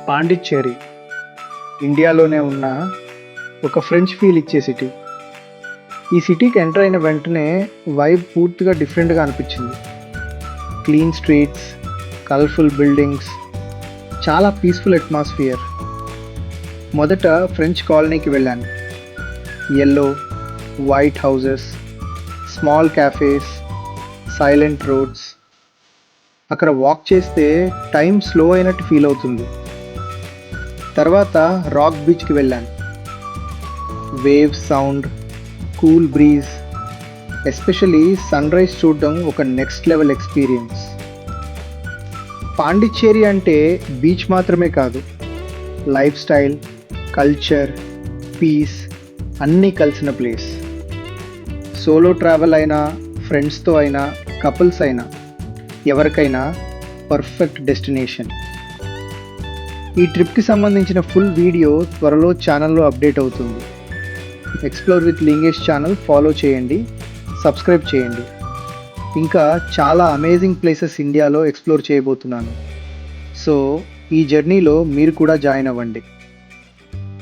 పాండిచ్చేరి ఇండియాలోనే ఉన్న ఒక ఫ్రెంచ్ ఫీల్ ఇచ్చే సిటీ. ఈ సిటీకి ఎంటర్ అయిన వెంటనే వైబ్ పూర్తిగా డిఫరెంట్గా అనిపించింది. క్లీన్ స్ట్రీట్స్, కలర్ఫుల్ బిల్డింగ్స్, చాలా పీస్ఫుల్ అట్మాస్ఫియర్. మొదట ఫ్రెంచ్ కాలనీకి వెళ్ళాను. Yellow, white houses, small cafes, silent roads. అక్కడ వాక్ చేస్తే టైం స్లో అయినట్టు ఫీల్ అవుతుంది. తర్వాత రాక్ బీచ్కి వెళ్ళాను. Wave sound, cool breeze, especially sunrise చూడడం ఒక నెక్స్ట్ లెవెల్ ఎక్స్పీరియన్స్. పాండిచ్చేరి అంటే బీచ్ మాత్రమే కాదు, లైఫ్ స్టైల్, కల్చర్, పీస్ అన్నీ కలిసిన ప్లేస్. సోలో ట్రావెల్ అయినా, ఫ్రెండ్స్తో అయినా, కపుల్స్ అయినా, ఎవరికైనా పర్ఫెక్ట్ డెస్టినేషన్. ఈ ట్రిప్కి సంబంధించిన ఫుల్ వీడియో త్వరలో ఛానల్లో అప్డేట్ అవుతుంది. Explore with Lingesh channel follow చేయండి, సబ్స్క్రైబ్ చేయండి. ఇంకా చాలా అమేజింగ్ ప్లేసెస్ ఇండియాలో ఎక్స్ప్లోర్ చేయబోతున్నాను. సో ఈ జర్నీలో మీరు కూడా జాయిన్ అవ్వండి.